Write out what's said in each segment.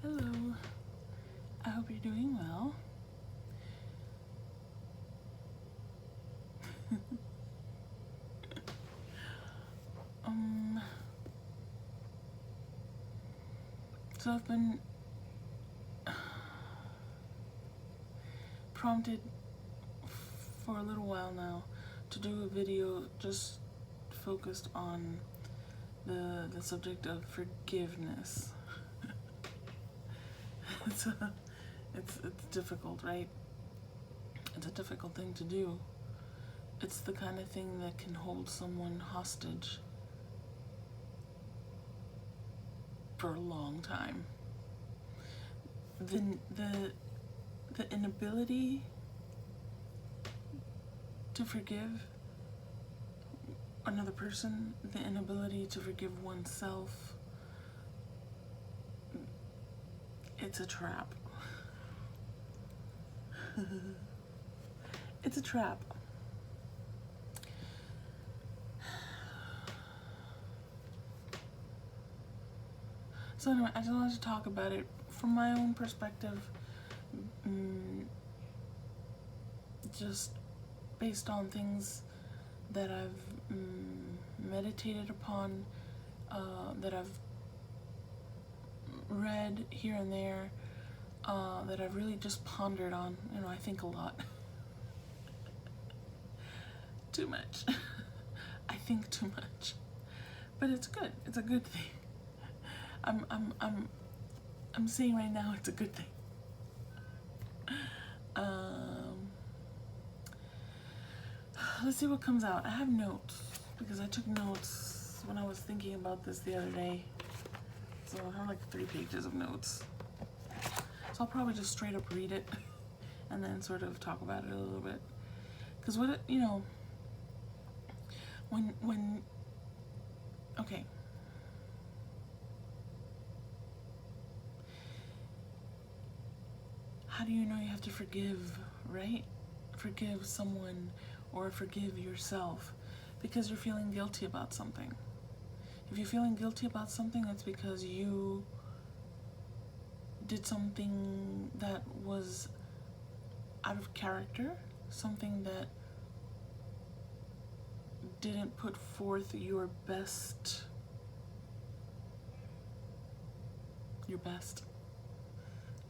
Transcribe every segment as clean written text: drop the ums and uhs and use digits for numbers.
Hello, I hope you're doing well. um, so I've been prompted for a little while now to do a video just focused on the subject of forgiveness. it's difficult, right? It's a difficult thing to do. It's the kind of thing that can hold someone hostage for a long time. The inability to forgive another person, the inability to forgive oneself, it's a trap. It's a trap. So anyway, I just wanted to talk about it from my own perspective, just based on things that I've meditated upon, that I've read here and there, that I've really just pondered on. You know, I think a lot. Too much. I think too much. But it's good. It's a good thing. I'm saying right now it's a good thing. Let's see what comes out. I have notes because I took notes when I was thinking about this the other day. So I have like 3 pages of notes. So I'll probably just straight up read it and then sort of talk about it a little bit. Because what it, you know, when okay. How do you know you have to forgive, right? Forgive someone or forgive yourself because you're feeling guilty about something. If you're feeling guilty about something, it's because you did something that was out of character, something that didn't put forth your best,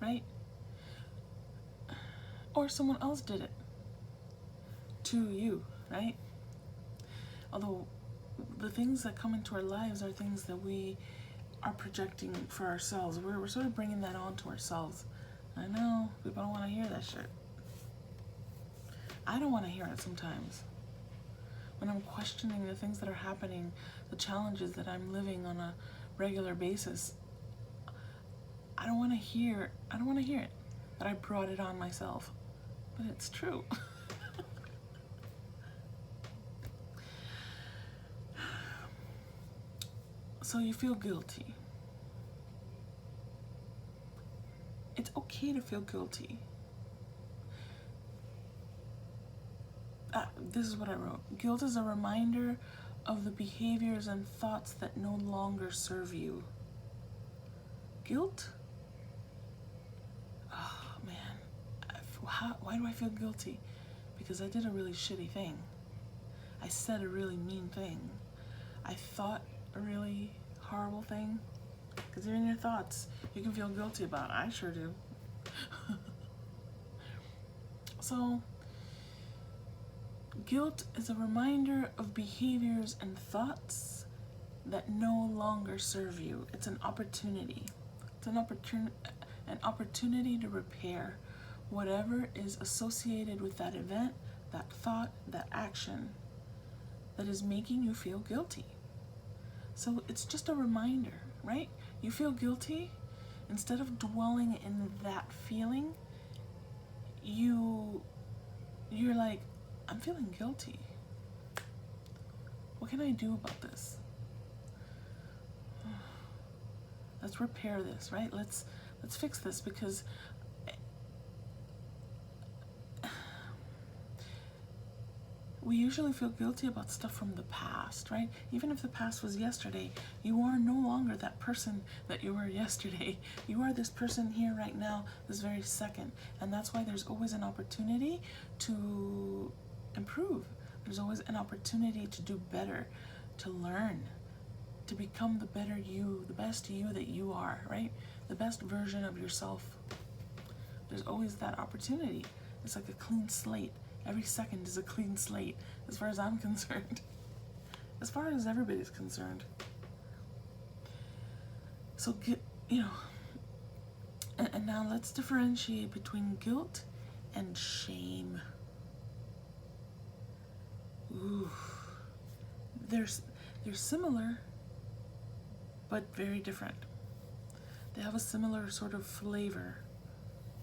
right? Or someone else did it to you, right? Although the things that come into our lives are things that we are projecting for ourselves. We're sort of bringing that on to ourselves. I know, people don't want to hear that shit. I don't want to hear it sometimes. When I'm questioning the things that are happening, the challenges that I'm living on a regular basis, I don't want to hear it, that I brought it on myself. But it's true. So you feel guilty. It's okay to feel guilty. This is what I wrote. Guilt is a reminder of the behaviors and thoughts that no longer serve you. Guilt? Oh man, why do I feel guilty? Because I did a really shitty thing. I said a really mean thing. I thought a really horrible thing. Because even your thoughts, you can feel guilty about. I sure do. So, guilt is a reminder of behaviors and thoughts that no longer serve you. It's an opportunity. It's an opportunity to repair whatever is associated with that event, that thought, that action that is making you feel guilty. So it's just a reminder, right? You feel guilty. Instead of dwelling in that feeling, you're like, I'm feeling guilty. What can I do about this? Let's repair this, right? Let's fix this, because we usually feel guilty about stuff from the past, right? Even if the past was yesterday, you are no longer that person that you were yesterday. You are this person here right now, this very second. And that's why there's always an opportunity to improve. There's always an opportunity to do better, to learn, to become the better you, the best you that you are, right? The best version of yourself. There's always that opportunity. It's like a clean slate. Every second is a clean slate, as far as I'm concerned. As far as everybody's concerned. So, and now let's differentiate between guilt and shame. Ooh. They're similar, but very different. They have a similar sort of flavor,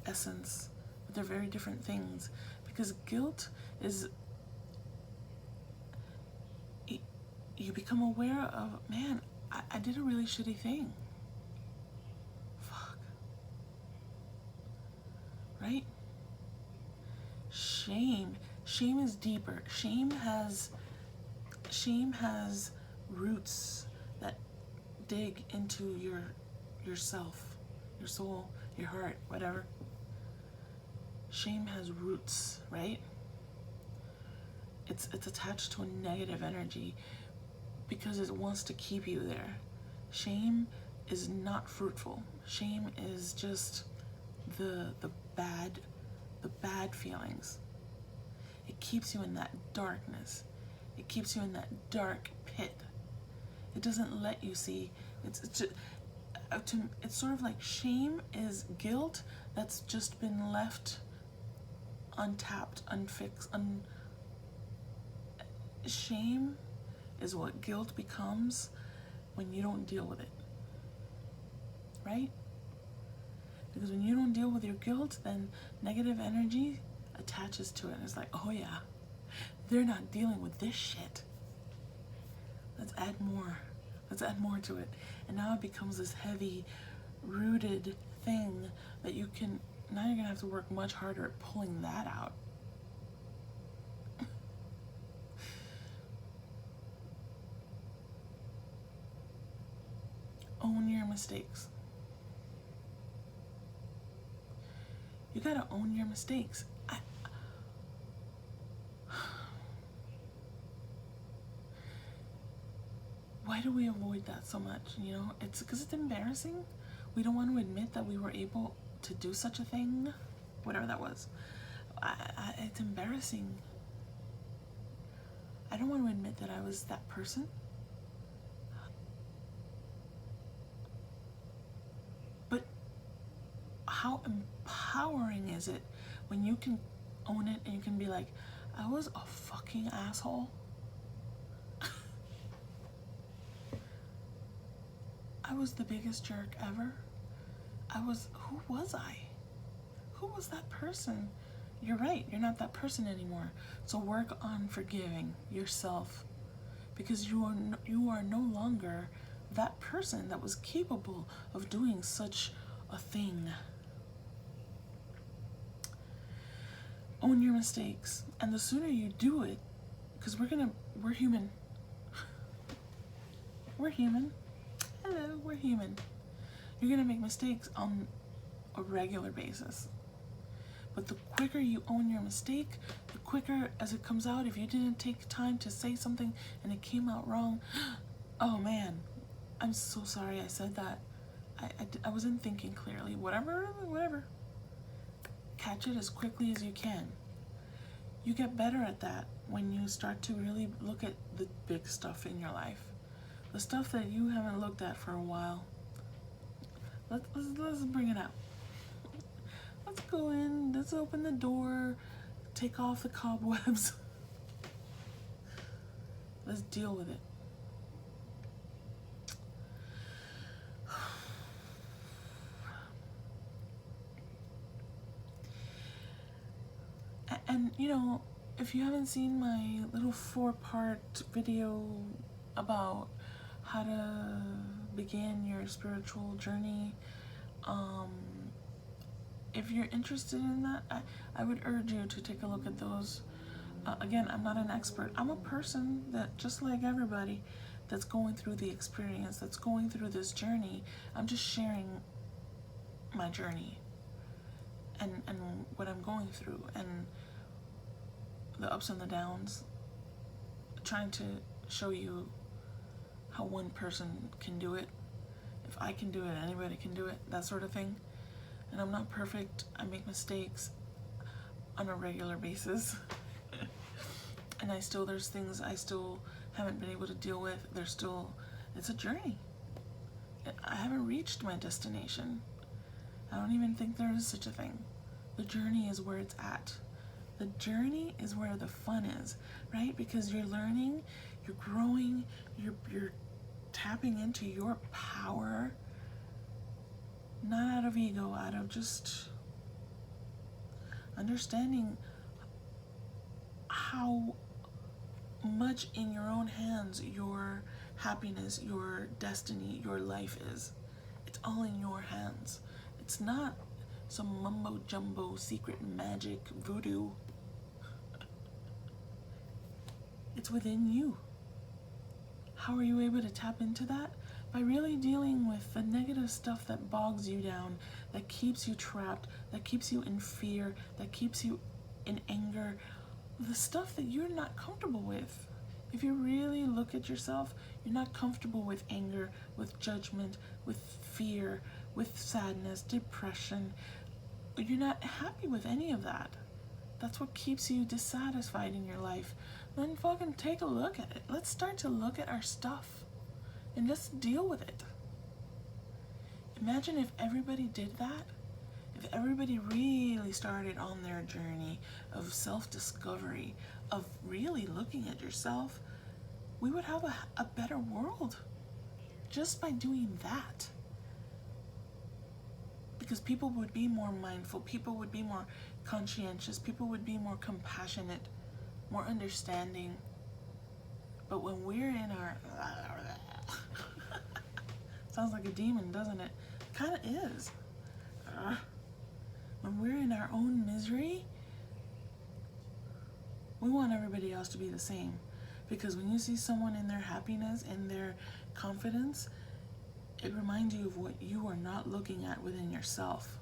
essence, but they're very different things. Because guilt is, you become aware of, man, I did a really shitty thing. Fuck. Right? Shame is deeper. Shame has roots that dig into yourself, your soul, your heart, whatever. Shame has roots, right? It's attached to a negative energy because it wants to keep you there. Shame is not fruitful. Shame is just the bad feelings. It keeps you in that darkness. It keeps you in that dark pit. It doesn't let you see. It's sort of like shame is guilt that's just been left untapped, unfixed. Shame is what guilt becomes when you don't deal with it, right? Because when you don't deal with your guilt, then negative energy attaches to it, and it's like, oh yeah, they're not dealing with this shit. Let's add more to it. And now it becomes this heavy rooted thing that now you're gonna have to work much harder at pulling that out. Own your mistakes. You gotta own your mistakes. Why do we avoid that so much? It's because it's embarrassing. We don't want to admit that we were able to do such a thing, whatever that was. It's embarrassing. I don't want to admit that I was that person. But how empowering is it when you can own it and you can be like, I was a fucking asshole. I was the biggest jerk ever. Who was I? Who was that person? You're right, you're not that person anymore. So work on forgiving yourself, because you are no longer that person that was capable of doing such a thing. Own your mistakes, and the sooner you do it, because we're human. We're human. Hello, we're human. You're gonna make mistakes on a regular basis. But the quicker you own your mistake, the quicker as it comes out. If you didn't take time to say something and it came out wrong, oh man, I'm so sorry I said that. I wasn't thinking clearly. Whatever. Catch it as quickly as you can. You get better at that when you start to really look at the big stuff in your life. The stuff that you haven't looked at for a while. Let's bring it out. Let's go in, let's open the door, take off the cobwebs. Let's deal with it. And if you haven't seen my little 4-part video about how to begin your spiritual journey, if you're interested in that, I would urge you to take a look at those. Again, I'm not an expert. I'm a person that, just like everybody, that's going through the experience, that's going through this journey. I'm just sharing my journey and what I'm going through, and the ups and the downs, trying to show you how one person can do it. If I can do it, anybody can do it, that sort of thing. And I'm not perfect. I make mistakes on a regular basis. And there's things I still haven't been able to deal with. It's a journey. I haven't reached my destination. I don't even think there is such a thing. The journey is where it's at. The journey is where the fun is, right? Because you're learning, you're growing, you're tapping into your power, not out of ego, out of just understanding how much in your own hands your happiness, your destiny, your life is. It's all in your hands. It's not some mumbo jumbo secret magic voodoo. It's within you. How are you able to tap into that? By really dealing with the negative stuff that bogs you down, that keeps you trapped, that keeps you in fear, that keeps you in anger, the stuff that you're not comfortable with. If you really look at yourself, you're not comfortable with anger, with judgment, with fear, with sadness, depression. You're not happy with any of that. That's what keeps you dissatisfied in your life. Then fucking take a look at it. Let's start to look at our stuff and just deal with it. Imagine if everybody did that. If everybody really started on their journey of self-discovery, of really looking at yourself, we would have a better world just by doing that. Because people would be more mindful, people would be more conscientious, people would be more compassionate, more understanding. But when we're in our sounds like a demon, doesn't it? Kind of is. When we're in our own misery, we want everybody else to be the same. Because when you see someone in their happiness, in their confidence, it reminds you of what you are not looking at within yourself.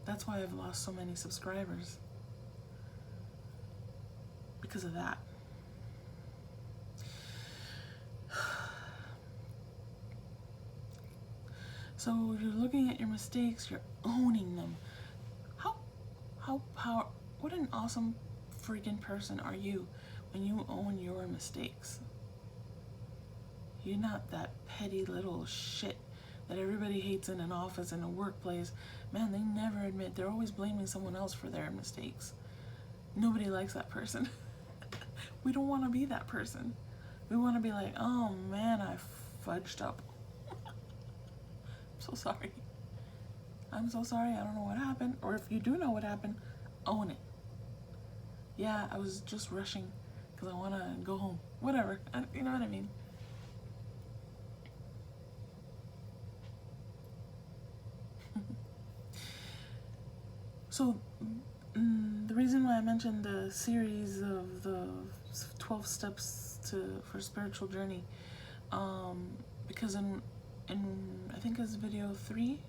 That's why I've lost so many subscribers. Because of that. So you're looking at your mistakes, you're owning them. What an awesome freaking person are you when you own your mistakes. You're not that petty little shit that everybody hates in an office, in a workplace. Man, they never admit. They're always blaming someone else for their mistakes. Nobody likes that person. We don't want to be that person. We want to be like, oh man, I fudged up. I'm so sorry. I'm so sorry, I don't know what happened. Or if you do know what happened, own it. Yeah, I was just rushing because I want to go home. Whatever, you know what I mean? So, the reason why I mentioned the series of the 12 steps for spiritual journey, because in I think it's video 3,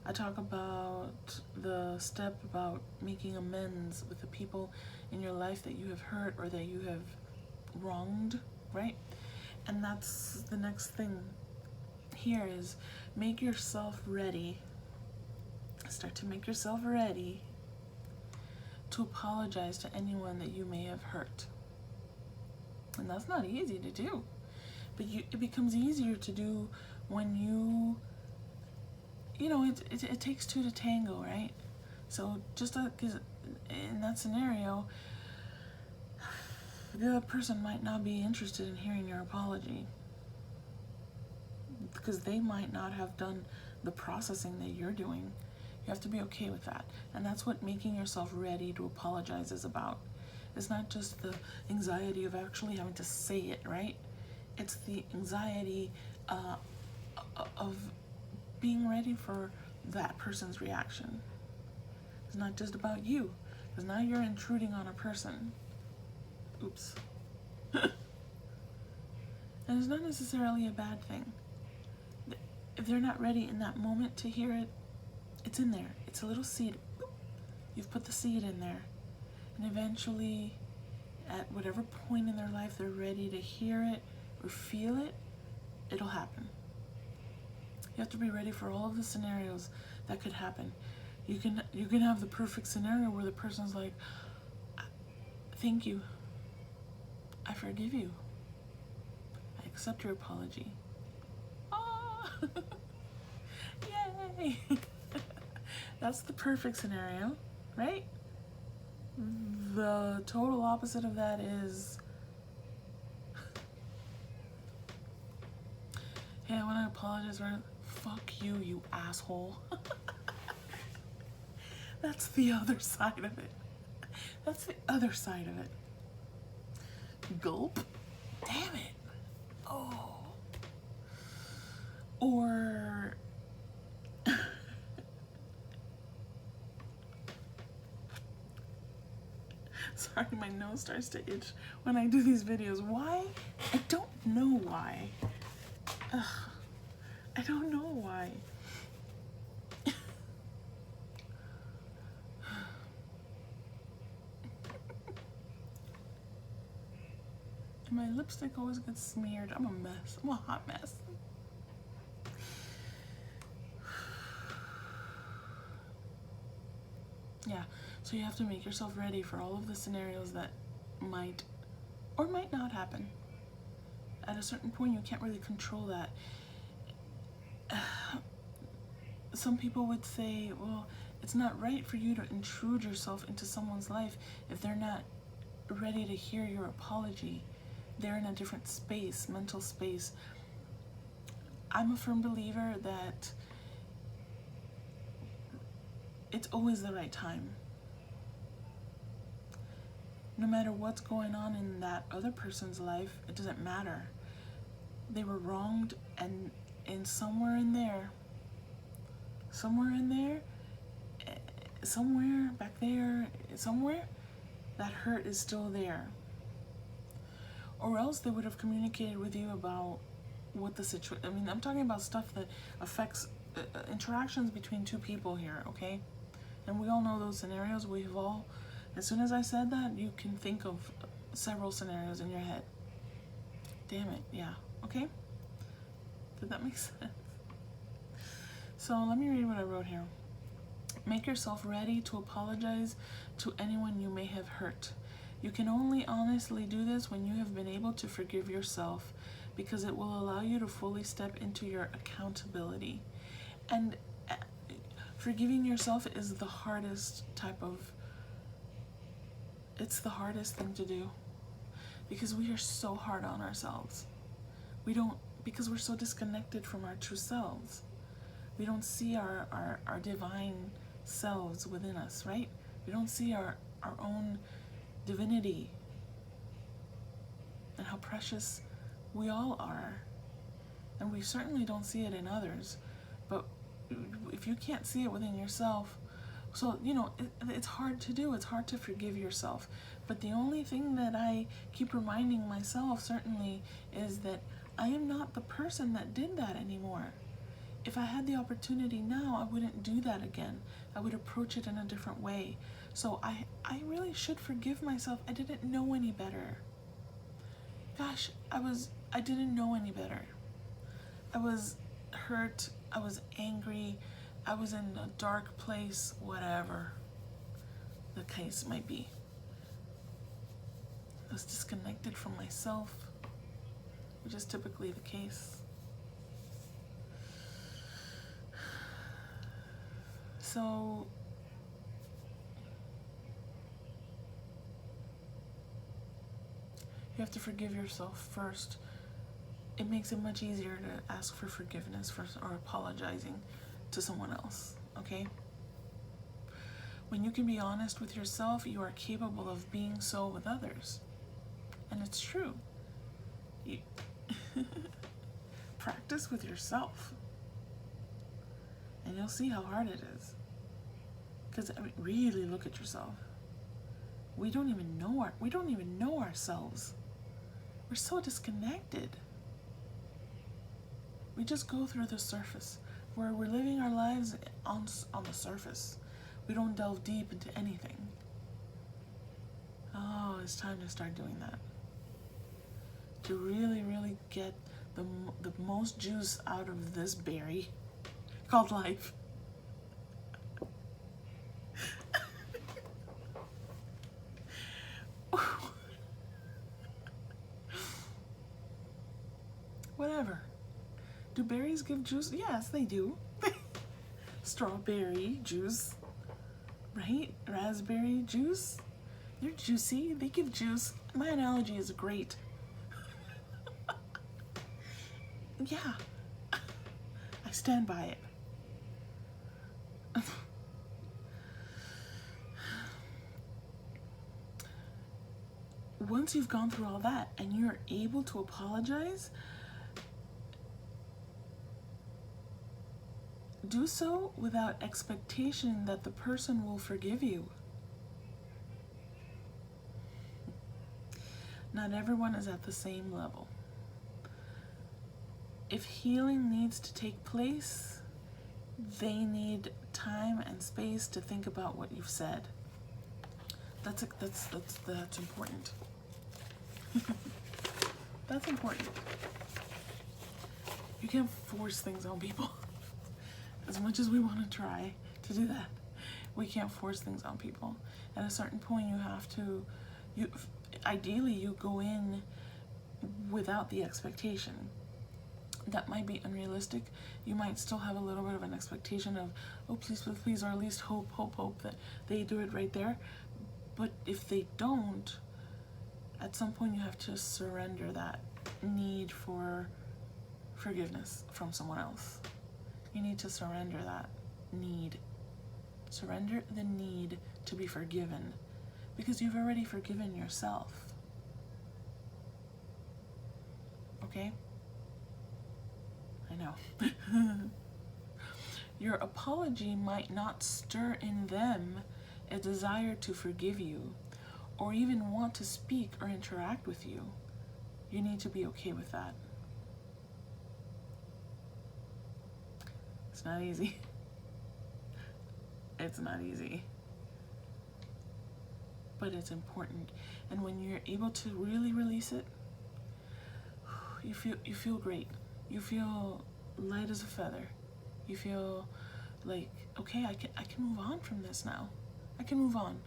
I talk about the step about making amends with the people in your life that you have hurt or that you have wronged, right? And that's the next thing here is make yourself ready. Start to make yourself ready to apologize to anyone that you may have hurt. And that's not easy to do. But it becomes easier to do when you know, it takes two to tango, right? So just because in that scenario, the other person might not be interested in hearing your apology because they might not have done the processing that you're doing. You have to be okay with that. And that's what making yourself ready to apologize is about. It's not just the anxiety of actually having to say it, right? It's the anxiety of being ready for that person's reaction. It's not just about you, because now you're intruding on a person. Oops. And it's not necessarily a bad thing. If they're not ready in that moment to hear it, it's in there. It's a little seed. You've put the seed in there. And eventually, at whatever point in their life they're ready to hear it or feel it, it'll happen. You have to be ready for all of the scenarios that could happen. You can have the perfect scenario where the person's like, thank you. I forgive you. I accept your apology. Ah! Yay! That's the perfect scenario, right? The total opposite of that is, hey, I want to apologize for, fuck you, you asshole. That's the other side of it. That's the other side of it. Gulp. Damn it. Oh. Or sorry, my nose starts to itch when I do these videos. Why? I don't know why. Ugh. I don't know why. My lipstick always gets smeared. I'm a mess. I'm a hot mess. Yeah, so you have to make yourself ready for all of the scenarios that might or might not happen. At a certain point, you can't really control that. Some people would say, well, it's not right for you to intrude yourself into someone's life if they're not ready to hear your apology. They're in a different space, mental space. I'm a firm believer that it's always the right time. No matter what's going on in that other person's life, it doesn't matter. They were wronged, and somewhere back there, somewhere, that hurt is still there. Or else they would have communicated with you about what the situation, I mean, I'm talking about stuff that affects interactions between two people here, okay? And we all know those scenarios. We've all, as soon as I said that, you can think of several scenarios in your head. Damn it, yeah, okay? Did that make sense? So let me read what I wrote here. Make yourself ready to apologize to anyone you may have hurt. You can only honestly do this when you have been able to forgive yourself, because it will allow you to fully step into your accountability. And forgiving yourself is the hardest it's the hardest thing to do, because we are so hard on ourselves. Because we're so disconnected from our true selves. We don't see our divine selves within us, right? We don't see our own divinity and how precious we all are. And we certainly don't see it in others. But if you can't see it within yourself, so, it's hard to do. It's hard to forgive yourself. But the only thing that I keep reminding myself, certainly, is that I am not the person that did that anymore. If I had the opportunity now, I wouldn't do that again. I would approach it in a different way. So I really should forgive myself. I didn't know any better. Gosh, I didn't know any better. I was hurt. I was angry. I was in a dark place, whatever the case might be. I was disconnected from myself, which is typically the case. So you have to forgive yourself first. It makes it much easier to ask for forgiveness or apologizing to someone else, okay? When you can be honest with yourself, you are capable of being so with others. And it's true. Practice with yourself, and you'll see how hard it is. Because I mean, really look at yourself. We don't even know ourselves. We're so disconnected. We just go through the surface, where we're living our lives on the surface. We don't delve deep into anything. Oh, it's time to start doing that. To really, really get the most juice out of this berry called life. Whatever. Do berries give juice? Yes, they do. Strawberry juice, right? Raspberry juice. They're juicy. They give juice. My analogy is great. Yeah. I stand by it. Once you've gone through all that and you're able to apologize, do so without expectation that the person will forgive you. Not everyone is at the same level. If healing needs to take place, they need time and space to think about what you've said. That's important. That's important. You can't force things on people. As much as we want to try to do that, we can't force things on people. At a certain point, you have to, ideally you go in without the expectation. That might be unrealistic. You might still have a little bit of an expectation of, oh, please, please, please, or at least hope that they do it right there. But if they don't, at some point you have to surrender that need for forgiveness from someone else. You need to surrender that need. Surrender the need to be forgiven, because you've already forgiven yourself. Okay? I know. Your apology might not stir in them a desire to forgive you, or even want to speak or interact with you. You need to be okay with that. It's not easy. It's not easy. But it's important. And when you're able to really release it, you feel great. You feel light as a feather. You feel like, okay, I can move on from this now. I can move on.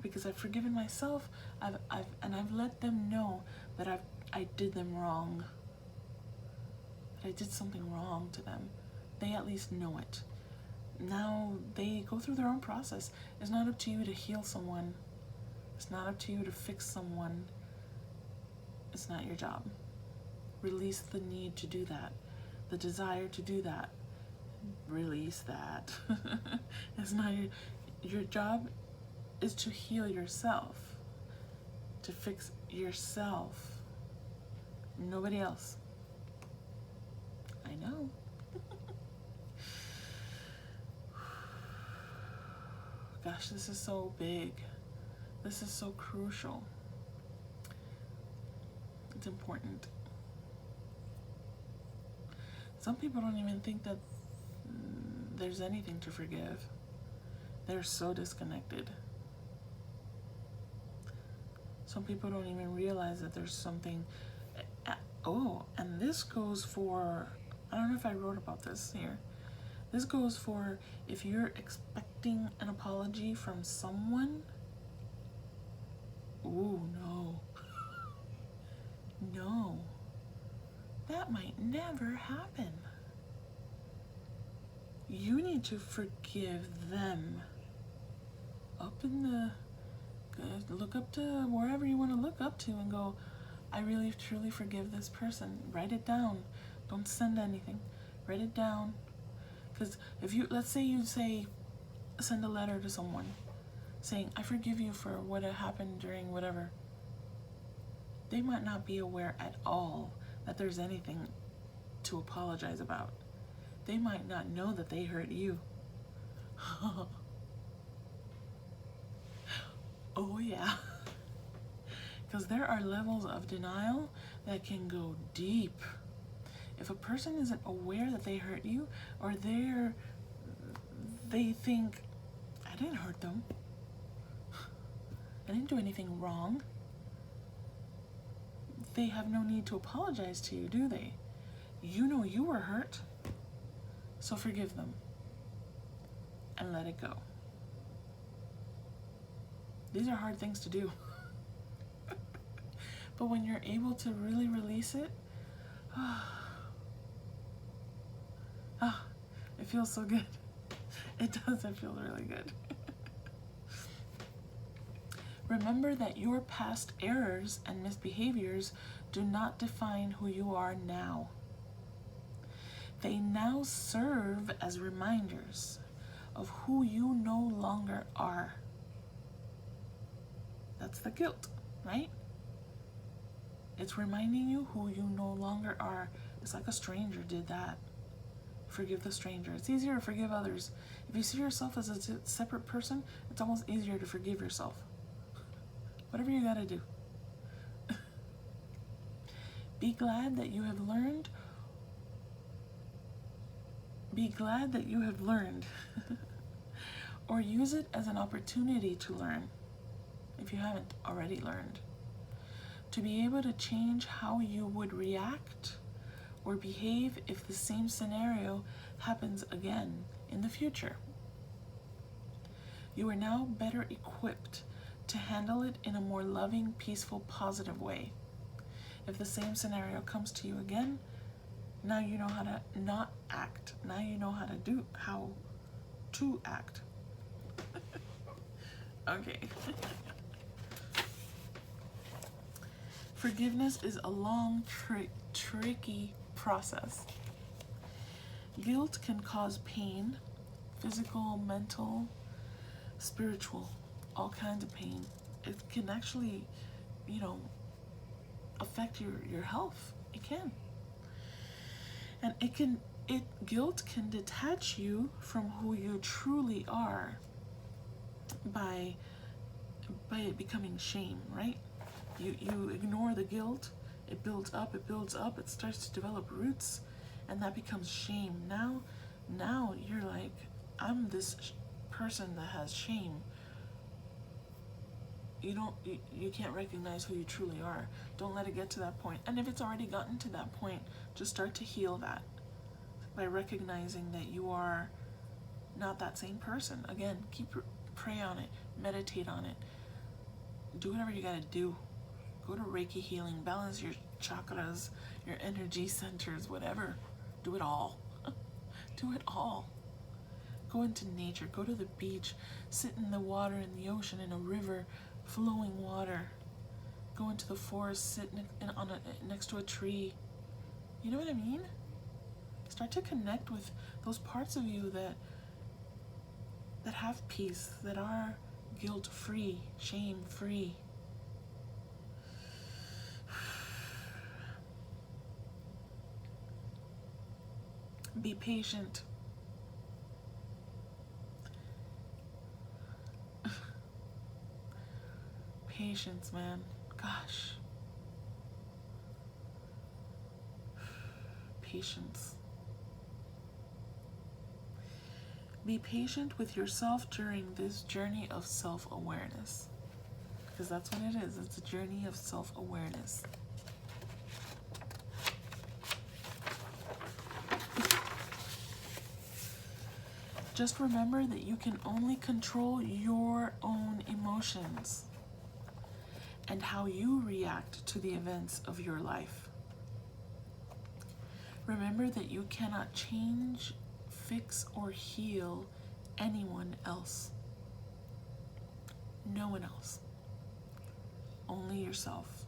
Because I've forgiven myself, I've let them know that I did them wrong. That I did something wrong to them. They at least know it. Now they go through their own process. It's not up to you to heal someone. It's not up to you to fix someone. It's not your job. Release the need to do that. The desire to do that. Release that. It's not your job is to heal yourself. To fix yourself. Nobody else. I know. Gosh, this is so big. This is so crucial. It's important. Some people don't even think that there's anything to forgive. They're so disconnected. Some people don't even realize that there's something. Oh, and this goes for, I don't know if I wrote about this here. This goes for if you're expecting an apology from someone. Oh, no. No. That might never happen. You need to forgive them. Up in the, look up to wherever you want to look up to and go, I really truly forgive this person. Write it down. Don't send anything. Write it down. Because if you, let's say you send a letter to someone saying, I forgive you for what happened during whatever. They might not be aware at all that there's anything to apologize about. They might not know that they hurt you. Oh yeah. Because there are levels of denial that can go deep. If a person isn't aware that they hurt you, or they think, I didn't hurt them, I didn't do anything wrong, they have no need to apologize to you, do they? You know you were hurt, so forgive them and let it go. These are hard things to do. But when you're able to really release it, it feels so good. It does, it feels really good. Remember that your past errors and misbehaviors do not define who you are now. They now serve as reminders of who you no longer are. That's the guilt, right? It's reminding you who you no longer are. It's like a stranger did that. Forgive the stranger. It's easier to forgive others. If you see yourself as a separate person, it's almost easier to forgive yourself. Whatever you gotta do. Be glad that you have learned. Be glad that you have learned. Or use it as an opportunity to learn, if you haven't already learned. To be able to change how you would react or behave if the same scenario happens again in the future. You are now better equipped to handle it in a more loving, peaceful, positive way. If the same scenario comes to you again, now you know how to not act. Now you know how to act. Okay. Forgiveness is a long, tricky process. Guilt can cause pain, physical, mental, spiritual, all kinds of pain. It can actually, affect your health. It can. And guilt can detach you from who you truly are by it becoming shame, right? You ignore the guilt, it builds up, it starts to develop roots, and that becomes shame. Now you're like, I'm this person that has shame. You can't recognize who you truly are. Don't let it get to that point. And if it's already gotten to that point, just start to heal that by recognizing that you are not that same person. Again, pray on it, meditate on it, do whatever you gotta do. Go to Reiki healing, balance your chakras, your energy centers, whatever. Do it all. Do it all. Go into nature, go to the beach, sit in the water, in the ocean, in a river, flowing water. Go into the forest, sit next to a tree. You know what I mean? Start to connect with those parts of you that have peace, that are guilt-free, shame-free. Be patient. Patience, man. Gosh. Patience. Be patient with yourself during this journey of self-awareness. Because that's what it is. It's a journey of self-awareness. Just remember that you can only control your own emotions and how you react to the events of your life. Remember that you cannot change, fix, or heal anyone else. No one else. Only yourself.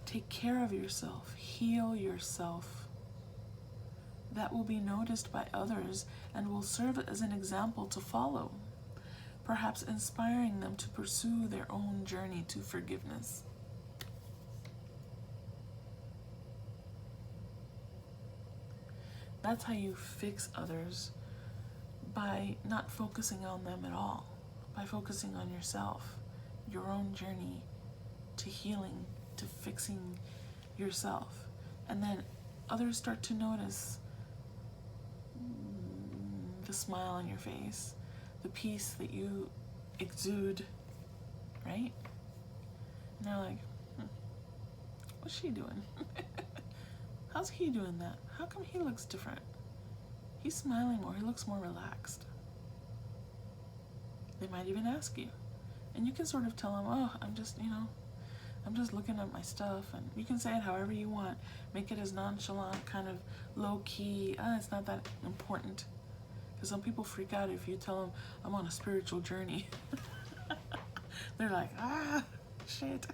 Take care of yourself. Heal yourself. That will be noticed by others and will serve as an example to follow, perhaps inspiring them to pursue their own journey to forgiveness. That's how you fix others, by not focusing on them at all. by focusing on yourself, your own journey to healing, to fixing yourself. And then others start to notice the smile on your face, the peace that you exude, right? And they're like, what's she doing? How's he doing that? How come he looks different? He's smiling more, he looks more relaxed. They might even ask you. And you can sort of tell them, oh, I'm just looking at my stuff. And you can say it however you want. Make it as nonchalant, kind of low-key. It's not that important. Because some people freak out if you tell them, I'm on a spiritual journey. They're like, shit.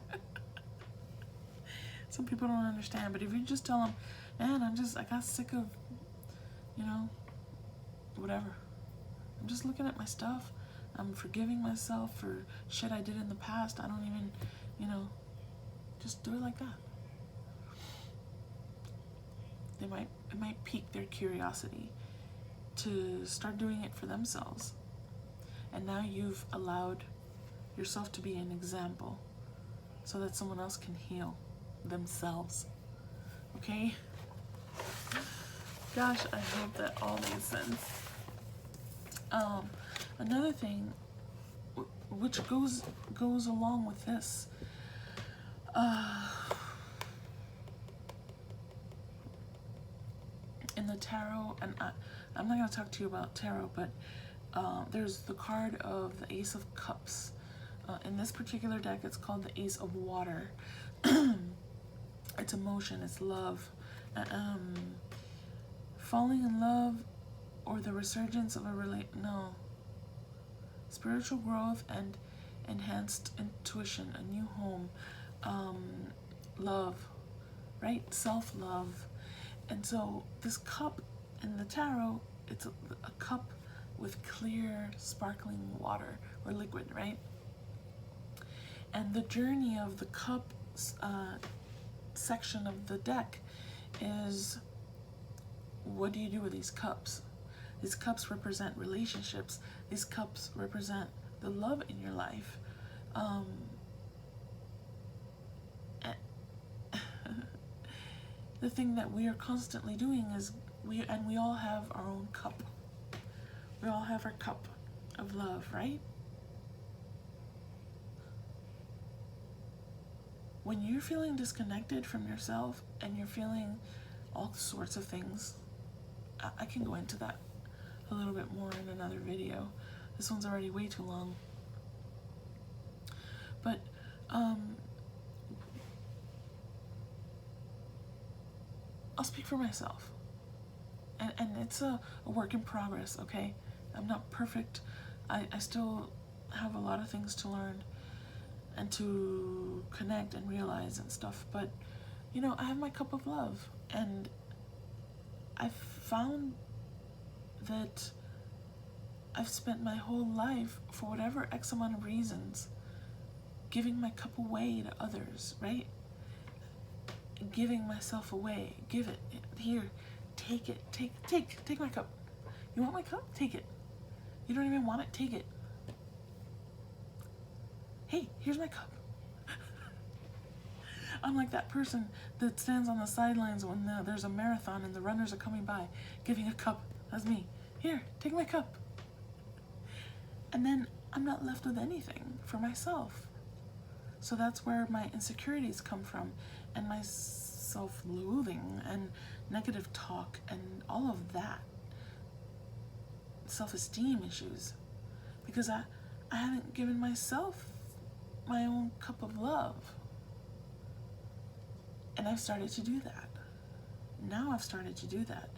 Some people don't understand. But if you just tell them, man, I got sick of, whatever. I'm just looking at my stuff. I'm forgiving myself for shit I did in the past. I don't even, just do it like that. It might pique their curiosity to start doing it for themselves. And now you've allowed yourself to be an example so that someone else can heal themselves. Okay? Gosh, I hope that all made sense. Another thing which goes along with this, in the tarot, and I'm not going to talk to you about tarot, but there's the card of the Ace of Cups. In this particular deck, it's called the Ace of Water. It's emotion, it's love, falling in love, or the resurgence of spiritual growth and enhanced intuition, a new home, love, right? Self-love. And so this cup in the tarot, it's a cup with clear, sparkling water or liquid, right? And the journey of the cup section of the deck is, what do you do with these cups? These cups represent relationships. These cups represent the love in your life. The thing that we are constantly doing is we all have our own cup. We all have our cup of love, right? When you're feeling disconnected from yourself and you're feeling all sorts of things, I can go into that a little bit more in another video. This one's already way too long. But I'll speak for myself. And it's a work in progress, okay? I'm not perfect. I still have a lot of things to learn and to connect and realize and stuff. But, I have my cup of love. And I've found that I've spent my whole life, for whatever X amount of reasons, giving my cup away to others, right? Giving myself away. Give it. Here. Take it. Take my cup. You want my cup? Take it. You don't even want it? Take it. Hey, here's my cup. I'm like that person that stands on the sidelines when there's a marathon and the runners are coming by, giving a cup. That's me. Here, take my cup. And then I'm not left with anything for myself. So that's where my insecurities come from, and my self-loathing and negative talk and all of that. Self-esteem issues. Because I haven't given myself my own cup of love. And I've started to do that. Now I've started to do that.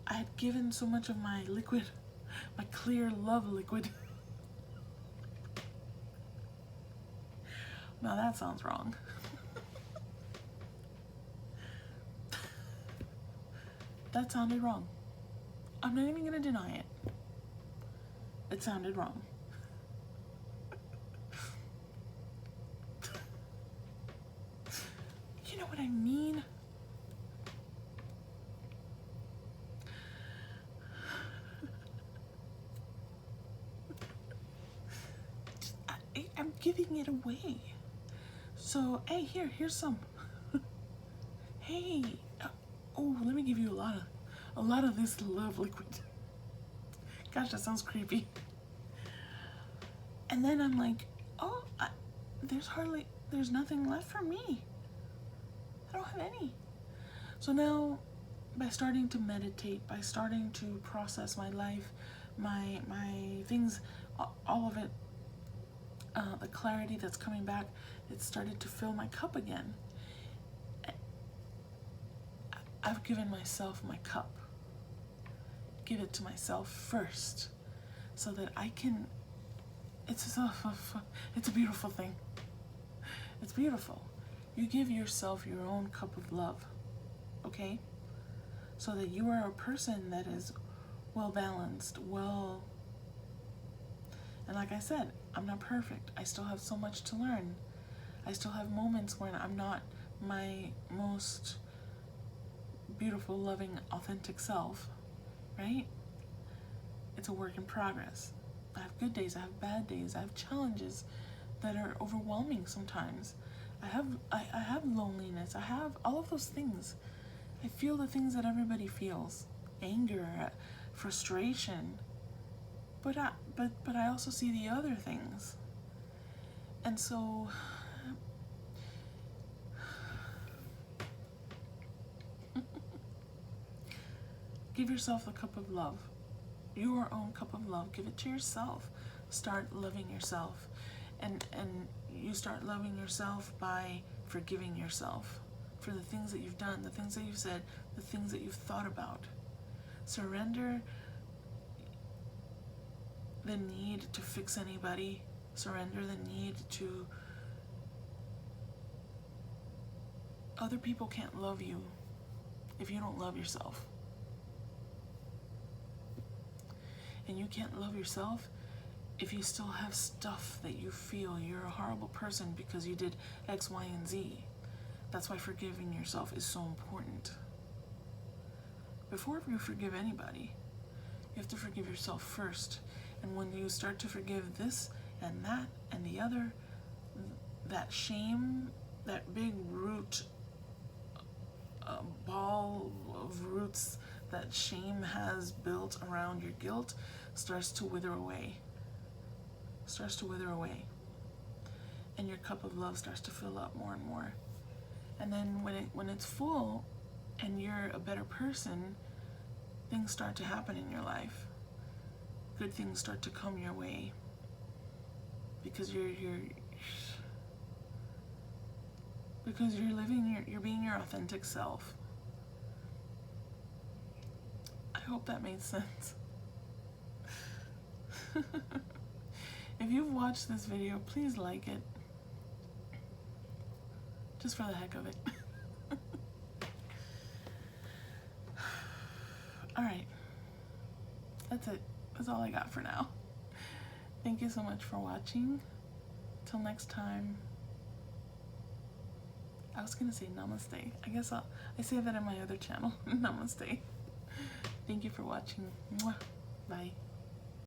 I had given so much of my liquid, my clear love liquid. Now that sounds wrong. That sounded wrong. I'm not even going to deny it. It sounded wrong. You know what I mean? giving it away. So, hey, here's some. Hey, oh, let me give you a lot of this love liquid. Gosh, that sounds creepy. And then I'm like, oh, there's nothing left for me. I don't have any. So now, by starting to meditate, by starting to process my life, my things, all of it, the clarity that's coming back, it started to fill my cup again. I've given myself my cup. Give it to myself first, so that I can. It's a beautiful thing. It's beautiful. You give yourself your own cup of love, okay? So that you are a person that is well balanced, and like I said, I'm not perfect. I still have so much to learn. I still have moments when I'm not my most beautiful, loving, authentic self, right? It's a work in progress. I have good days, I have bad days, I have challenges that are overwhelming sometimes. I have loneliness, I have all of those things. I feel the things that everybody feels. Anger, frustration. But I also see the other things. And so give yourself a cup of love. Your own cup of love. Give it to yourself. Start loving yourself. And you start loving yourself by forgiving yourself for the things that you've done, the things that you've said, the things that you've thought about. Surrender the need to fix anybody. Surrender the need to... Other people can't love you if you don't love yourself. And you can't love yourself if you still have stuff that you feel you're a horrible person because you did X, Y, and Z. That's why forgiving yourself is so important. Before you forgive anybody, you have to forgive yourself first. And when you start to forgive this and that and the other, that shame, that big root, ball of roots that shame has built around your guilt starts to wither away. Starts to wither away. And your cup of love starts to fill up more and more. And then when it's full and you're a better person, things start to happen in your life. Good things start to come your way. Because you're being your authentic self. I hope that made sense. If you've watched this video, please like it. Just for the heck of it. Alright. That's it. That's all I got for now. Thank you so much for watching. Till next time. I was gonna say namaste. I guess I say that in my other channel. Namaste. Thank you for watching. Mwah. Bye.